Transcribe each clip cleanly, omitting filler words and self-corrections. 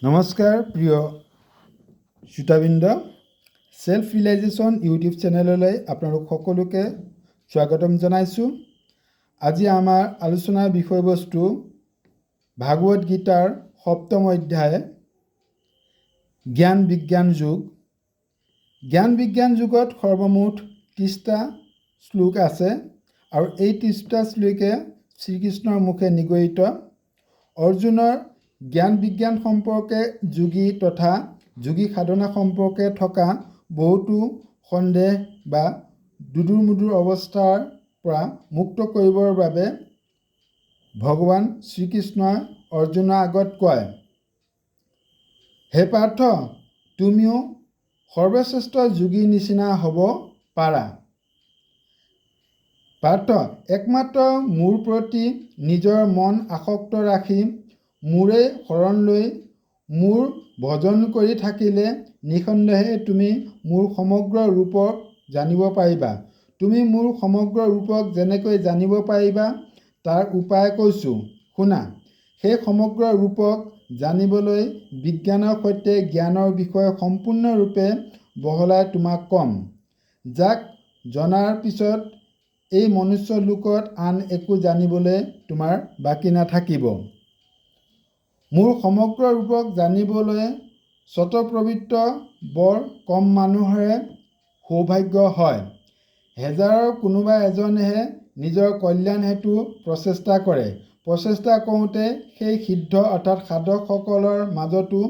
নমস্কাৰ প্ৰিয় শ্ৰোতাবৃন্দ, self realisation YouTube চেনেললৈ আপোনালোক সকলোকে স্বাগতম জনাইছোঁ। আজি আমাৰ আলোচনাৰ বিষয়বস্তু ভাগৱত গীতাৰ ৭ম অধ্যায় জ্ঞান বিজ্ঞান যুগ। জ্ঞান বিজ্ঞান যুগত সৰ্বমুঠ ৩০টা শ্লোক আছে আৰু এই ৩০টা শ্লোকে শ্ৰীকৃষ্ণৰ মুখে নিগৰিত। অৰ্জুনৰ জ্ঞান বিজ্ঞান সম্পৰ্কে যোগী তথা যোগী সাধনা সম্পৰ্কে থকা বহুতো সন্দেহ বা দুদুৰ মুদুৰ অৱস্থাৰ পৰা মুক্ত কৰিবৰ বাবে ভগৱান শ্ৰীকৃষ্ণই অৰ্জুনৰ আগত কয়, হে পাৰ্থ, তুমিও সৰ্বশ্ৰেষ্ঠ যোগীৰ নিচিনা হ'ব পাৰা। পাৰ্থ, একমাত্ৰ মোৰ প্ৰতি নিজৰ মন আসক্ত ৰাখি মোৰেই শৰণ লৈ মোৰ ভজন কৰি থাকিলে নিঃসন্দেহে তুমি মোৰ সমগ্ৰ ৰূপক জানিব পাৰিবা। তুমি মোৰ সমগ্ৰ ৰূপক যেনেকৈ জানিব পাৰিবা তাৰ উপায় কৈছোঁ, শুনা। সেই সমগ্ৰ ৰূপক জানিবলৈ বিজ্ঞানৰ সৈতে জ্ঞানৰ বিষয়ে সম্পূৰ্ণৰূপে বহলাই তোমাক ক'ম, যাক জনাৰ পিছত এই মনুষ্য লোকত আন একো জানিবলৈ তোমাৰ বাকী নাথাকিব। মোৰ সমগ্ৰ ৰূপক জানিবলৈ স্বতঃপ্ৰবৃত্ত বৰ কম মানুহৰে সৌভাগ্য হয়। হেজাৰৰ কোনোবা এজনেহে নিজৰ কল্যাণ হেতু প্ৰচেষ্টা কৰে। প্ৰচেষ্টা কৰোঁতে সেই সিদ্ধ অৰ্থাৎ সাধকসকলৰ মাজতো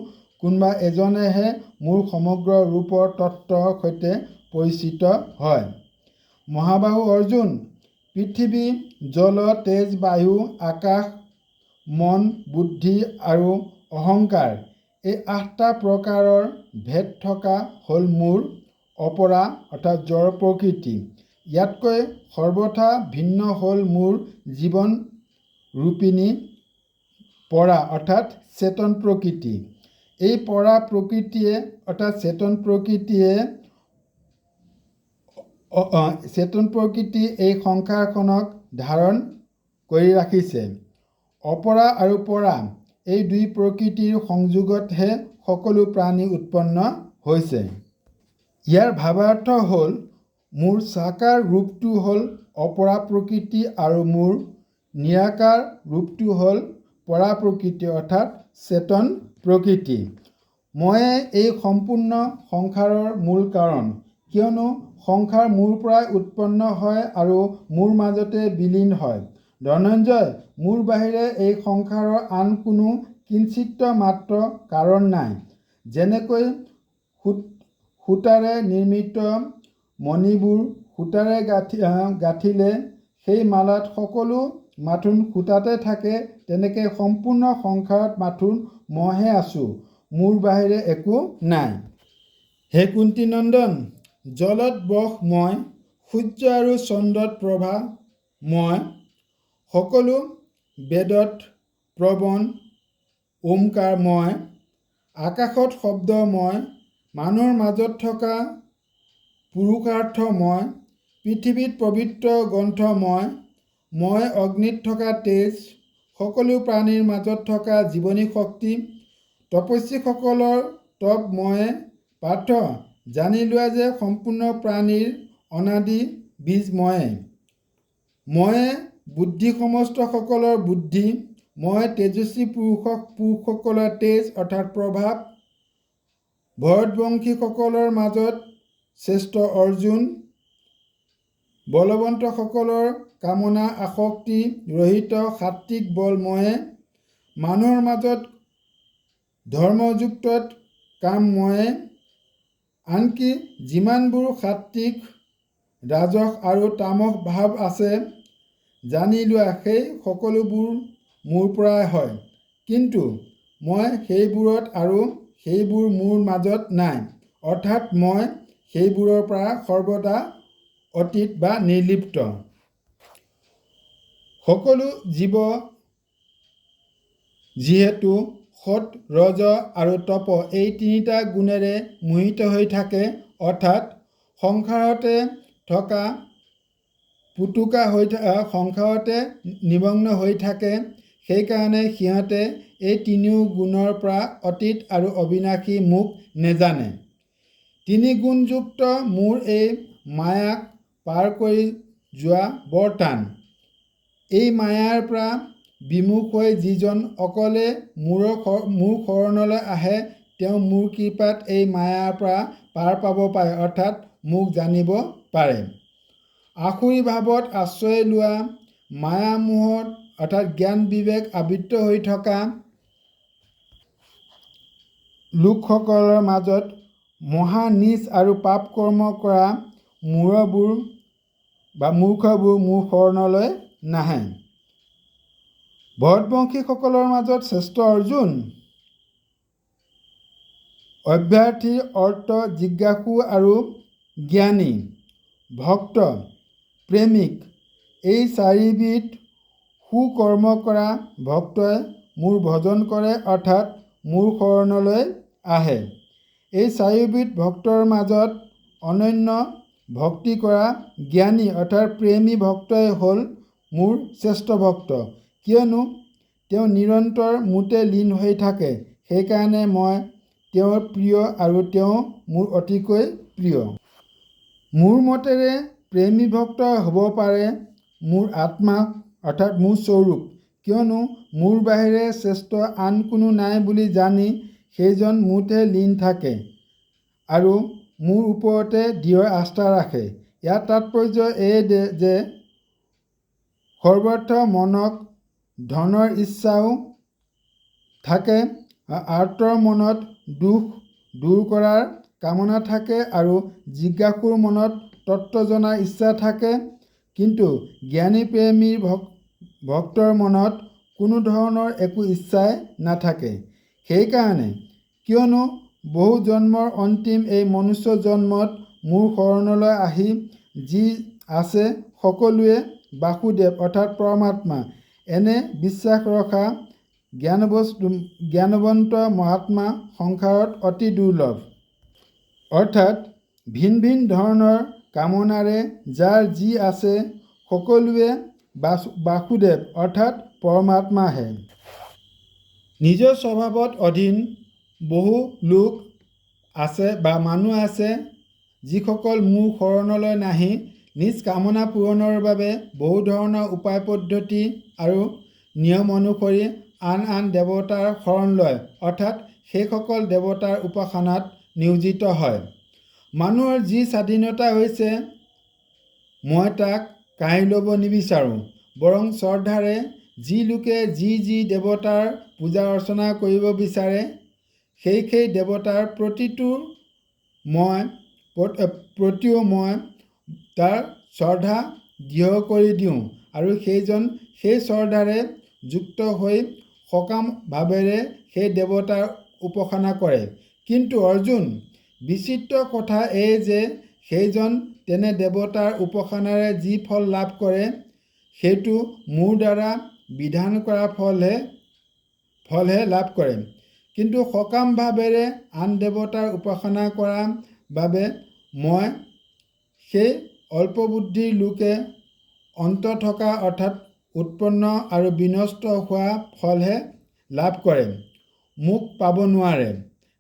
কোনোবা এজনেহে মোৰ সমগ্ৰ ৰূপৰ তত্ত্বৰ সৈতে পৰিচিত হয়। মহাবাহু অৰ্জুন, পৃথিৱী, জল, তেজ, বায়ু, আকাশ, মন, বুদ্ধি আৰু অহংকাৰ, এই ৮টা প্ৰকাৰৰ ভেদ থকা হ'ল মোৰ অপৰা অৰ্থাৎ জড় প্ৰকৃতি। ইয়াতকৈ সৰ্বথা ভিন্ন হ'ল মোৰ জীৱন ৰূপিণী পৰা অৰ্থাৎ চেতন প্ৰকৃতি। এই পৰা প্ৰকৃতিয়ে অৰ্থাৎ চেতন প্ৰকৃতি এই সংসাৰখনক ধাৰণ কৰি ৰাখিছে। অপৰা আৰু পৰা এই দুই প্ৰকৃতিৰ সংযোগতহে সকলো প্ৰাণী উৎপন্ন হৈছে। ইয়াৰ ভাৱাৰ্থ হ'ল মোৰ সাকাৰ ৰূপটো হ'ল অপৰা প্ৰকৃতি আৰু মোৰ নিৰাকাৰ ৰূপটো হ'ল পৰা প্ৰকৃতি অৰ্থাৎ চেতন প্ৰকৃতি। ময়ে এই সম্পূৰ্ণ সংসাৰৰ মূল কাৰণ, কিয়নো সংসাৰ মোৰ পৰাই উৎপন্ন হয় আৰু মোৰ মাজতে বিলীন হয়। ধনঞ্জয়, মোৰ বাহিৰে এই সংসাৰৰ আন কোনো কিঞ্চিত মাত্ৰ কাৰণ নাই। যেনেকৈ সূতাৰে নিৰ্মিত মণিবোৰ সূতাৰে গাঁঠিলে সেই মালাত সকলো মাথোন সূতাতে থাকে, তেনেকৈ সম্পূৰ্ণ সংসাৰত মাথোন মইহে আছোঁ, মোৰ বাহিৰে একো নাই। হে কুন্তী নন্দন, জলত বস মই, সূৰ্য আৰু চন্দ্ৰত প্ৰভা মই, সকলো বেদত প্ৰবন ওমকাৰ মই, আকাশত শব্দ মই, মানুহৰ মাজত থকা পুৰুষাৰ্থ মই, পৃথিৱীত পবিত্ৰ গ্ৰন্থ মই অগ্নিত থকা তেজ, সকলো প্ৰাণীৰ মাজত থকা জীৱনী শক্তি, তপস্বীসকলৰ তপ ময়ে। পাৰ্থ, জানি লোৱা যে সম্পূৰ্ণ প্ৰাণীৰ অনাদি বীজ ময়ে। ময়ে বুদ্ধি সমস্ত সকলৰ বুদ্ধি, মই তেজস্বী পুৰুষসকলৰ তেজ অৰ্থাৎ প্ৰভাৱ, ভৰতবংশীসকলৰ মাজত শ্ৰেষ্ঠ অৰ্জুন, বলৱন্তসকলৰ কামনা আসক্তি ৰহিত সাত্বিক বল ময়ে, মানুহৰ মাজত ধৰ্মযুক্ত কাম ময়ে। আনকি যিমানবোৰ সাত্বিক, ৰাজস আৰু তামস ভাৱ আছে, জানি লোৱা সেই সকলোবোৰ মোৰ পৰাই হয়, কিন্তু মই সেইবোৰত আৰু সেইবোৰ মোৰ মাজত নাই, অৰ্থাৎ মই সেইবোৰৰ পৰা সৰ্বদা অতীত বা নিৰ্লিপ্ত। সকলো জীৱ যিহেতু সৎ, ৰজ আৰু তপ এই তিনিটা গুণেৰে মোহিত হৈ থাকে, অৰ্থাৎ সংসাৰতে থকা সংসাৰতে নিমগ্ন হৈ থাকে, সেইকাৰণে সিহঁতে এই তিনিও গুণৰ পৰা অতীত আৰু অবিনাশী মোক নেজানে। তিনি গুণযুক্ত মোৰ এই মায়াক পাৰ কৰি যোৱা বৰ টান। এই মায়াৰ পৰা বিমুখ হৈ যিজন অকলে মোৰ শৰণলৈ আহে তেওঁ মোৰ কৃপাত এই মায়াৰ পৰা পাৰ পাব পাৰে, অৰ্থাৎ মোক জানিব পাৰে। আসুৰী ভাৱত আশ্ৰয় লোৱা মায়া মোহত অৰ্থাৎ জ্ঞান বিবেক আবৃত হৈ থকা লোকসকলৰ মাজত মহা নীচ আৰু পাপ কৰ্ম কৰা মূৰ্খবোৰ মোৰ শৰণলৈ নাহে। ভৰতবংশীসকলৰ মাজত শ্ৰেষ্ঠ অৰ্জুন, অভ্যাৰ্থী, অৰ্থ জিজ্ঞাসু আৰু জ্ঞানী, ভক্ত, প্ৰেমিক এই চাৰিবিধ সুকৰ্ম কৰা ভক্তই মোৰ ভজন কৰে, অৰ্থাৎ মোৰ শৰণলৈ আহে। এই চাৰিবিধ ভক্তৰ মাজত অনন্য ভক্তি কৰা জ্ঞানী অৰ্থাৎ প্ৰেমী ভক্তই হ'ল মোৰ শ্ৰেষ্ঠ ভক্ত, কিয়নো তেওঁ নিৰন্তৰ মোতে লীন হৈ থাকে। সেইকাৰণে মই তেওঁৰ প্ৰিয় আৰু তেওঁ মোৰ অতিকৈ প্ৰিয়। মোৰ মতেৰে প্ৰেমী ভক্ত হ'ব পাৰে মোৰ আত্মা অৰ্থাৎ মোৰ স্বৰূপ, কিয়নো মোৰ বাহিৰে শ্ৰেষ্ঠ আন কোনো নাই বুলি জানি সেইজন মোতহে লীন থাকে আৰু মোৰ ওপৰতে দৃঢ় আস্থা ৰাখে। ইয়াৰ তাৎপৰ্য এই যে সৰ্বৰ্থ মনক ধনৰ ইচ্ছাও থাকে, আৰ্তৰ মনত দুখ দূৰ কৰাৰ কামনা থাকে আৰু জিজ্ঞাসুৰ মনত তত্ত্ব জনাৰ ইচ্ছা থাকে, কিন্তু জ্ঞানী প্ৰেমীৰ ভক্তৰ মনত কোনো ধৰণৰ একো ইচ্ছাই নাথাকে। সেইকাৰণে কিয়নো বহু জন্মৰ অন্তিম এই মনুষ্য জন্মত মোৰ শৰণলৈ আহি যি আছে সকলোৱে বাসুদেৱ অৰ্থাৎ পৰমাত্মা, এনে বিশ্বাস ৰখা জ্ঞানৱন্ত মহাত্মা সংসাৰত অতি দুৰ্লভ। অৰ্থাৎ ভিন ভিন ধৰণৰ কামনাৰে যাৰ যি আছে সকলোৱে বাসুদেৱ অৰ্থাৎ পৰমাত্মাহে। নিজৰ স্বভাৱত অধীন বহু লোক আছে বা মানুহ আছে যিসকল মোৰ শৰণলৈ নাহি নিজ কামনা পূৰণৰ বাবে বহু ধৰণৰ উপায় পদ্ধতি আৰু নিয়ম অনুসৰি আন আন দেৱতাৰ শৰণ লয়, অৰ্থাৎ সেইসকল দেৱতাৰ উপাসনাত নিয়োজিত হয়। মানুহৰ যি স্বাধীনতা হৈছে মই তাক কাঢ়ি ল'ব নিবিচাৰোঁ, বৰং শ্ৰদ্ধাৰে যি লোকে যি দেৱতাৰ পূজা অৰ্চনা কৰিব বিচাৰে সেই দেৱতাৰ প্ৰতিও মই তাৰ শ্ৰদ্ধা দৃঢ় কৰি দিওঁ আৰু সেইজন সেই শ্ৰদ্ধাৰে যুক্ত হৈ সকাম ভাৱেৰে সেই দেৱতাৰ উপাসনা কৰে। কিন্তু অৰ্জুন, বিচিত্ৰ কথা এই যে সেইজন তেনে দেৱতাৰ উপাসনাৰে যি ফল লাভ কৰে সেইটো মোৰ দ্বাৰা বিধান কৰা ফলহে লাভ কৰে, কিন্তু সকাম ভাৱেৰে আন দেৱতাৰ উপাসনা কৰা বাবে মই সেই অল্পবুদ্ধিৰ লোকে অন্ত থকা অৰ্থাৎ উৎপন্ন আৰু বিনষ্ট হোৱা ফলহে লাভ কৰে, মোক পাব নোৱাৰে।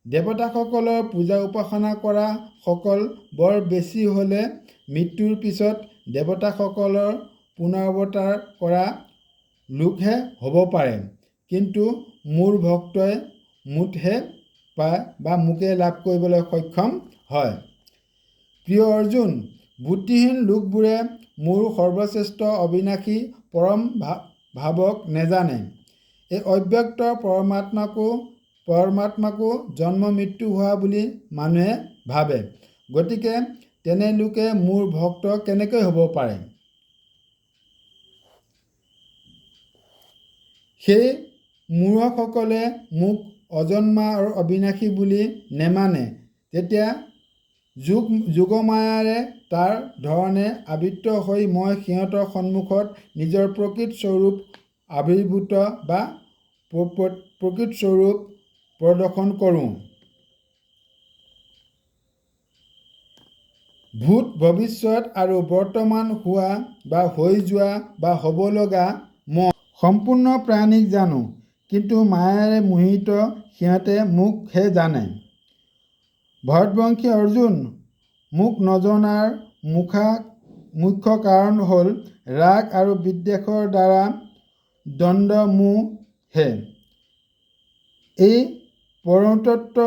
দেৱতাসকলৰ পূজা উপাসনা কৰা সকল বৰ বেছি হ'লে মৃত্যুৰ পিছত দেৱতাসকলৰ পুনৰাৱতাৰ কৰা লোকহে হ'ব পাৰে, কিন্তু মোৰ ভক্তই মোতহে পায় বা মোকে লাভ কৰিবলৈ সক্ষম হয়। প্ৰিয় অৰ্জুন, বুদ্ধিহীন লোকবোৰে মোৰ সৰ্বশ্ৰেষ্ঠ অবিনাশী পৰম ভাৱক নেজানে। এই অব্যক্ত পৰমাত্মাকো জন্ম মৃত্যু হোৱা বুলি মানুহে ভাবে। গতিকে তেনে লোকে মোৰ ভক্ত কেনেকৈ হ'ব পাৰে? সেই মূঢ়সকলে মোক অজন্মা আৰু অবিনাশী বুলি নেমানে, তেতিয়া যোগমায়াৰে তাৰ ধৰণে আবৃত হৈ মই সিহঁতৰ সন্মুখত নিজৰ প্ৰকৃত স্বৰূপ আৱিৰ্ভূত বা প্ৰকৃত স্বৰূপ প্ৰদৰ্শন কৰোঁ। ভূত ভৱিষ্যত আৰু বৰ্তমান হোৱা বা হৈ যোৱা বা হ'ব লগা মই সম্পূৰ্ণ প্ৰাণীক জানো, কিন্তু মায়াৰে মোহিত সিহঁতে মোকহে জানে। ভৰতবংশী অৰ্জুন, মোক নজনাৰ মুখ্য কাৰণ হ'ল ৰাগ আৰু বিদ্বেষৰ দ্বাৰা দ্বন্দ্বমোহহে। এই পৰমতত্ত্ব,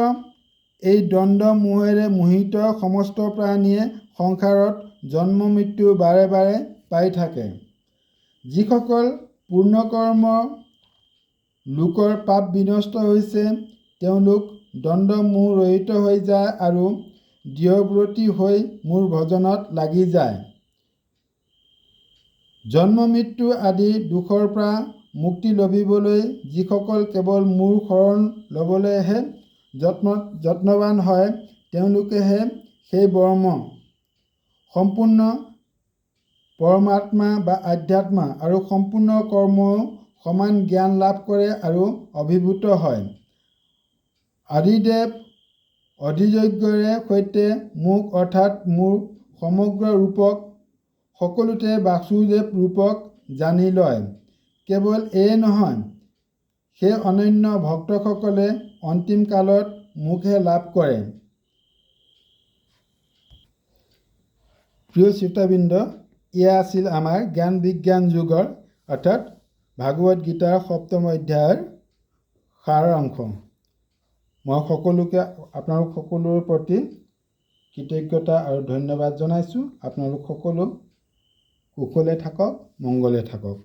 এই দ্বন্দ্বমোহেৰে মোহিত সমস্ত প্ৰাণীয়ে সংসাৰত জন্ম মৃত্যু বাৰে বাৰে পাই থাকে। যিসকল পূৰ্ণকৰ্ম লোকৰ পাপ বিনষ্ট হৈছে, তেওঁলোক দ্বন্দ্বমোহৰহিত হৈ যায় আৰু দৃঢ়ব্ৰতী হৈ মোৰ ভজনত লাগি যায়। জন্ম মৃত্যু আদি দুখৰ পৰা মুক্তি লভিবলৈ যিসকল কেৱল মোৰ শৰণ ল'বলৈহে যত্নৱান হয়, তেওঁলোকেহে সেই ব্ৰহ্ম সম্পূৰ্ণ পৰমাত্মা বা আধ্যাত্মা আৰু সম্পূৰ্ণ কৰ্মও সমান জ্ঞান লাভ কৰে আৰু অভিভূত হয়। আদিদেৱ অধিযজ্ঞৰে সৈতে মোক অৰ্থাৎ মোৰ সমগ্ৰ ৰূপক, সকলোতে বাসুদেৱ ৰূপক জানি লয়। কেৱল এয়ে নহয়, সেই অনন্য ভক্তসকলে অন্তিম কালত মোকহে লাভ কৰে। প্ৰিয় শ্ৰোতাবৃন্দ, এয়া আছিল আমাৰ জ্ঞান বিজ্ঞান যুগৰ অৰ্থাৎ ভাগৱত গীতাৰ ৭ম অধ্যায়ৰ সাৰ অংশ। মই আপোনালোক সকলোৰে প্ৰতি কৃতজ্ঞতা আৰু ধন্যবাদ জনাইছোঁ। আপোনালোক সকলো কুশলে থাকক, মংগলে থাকক।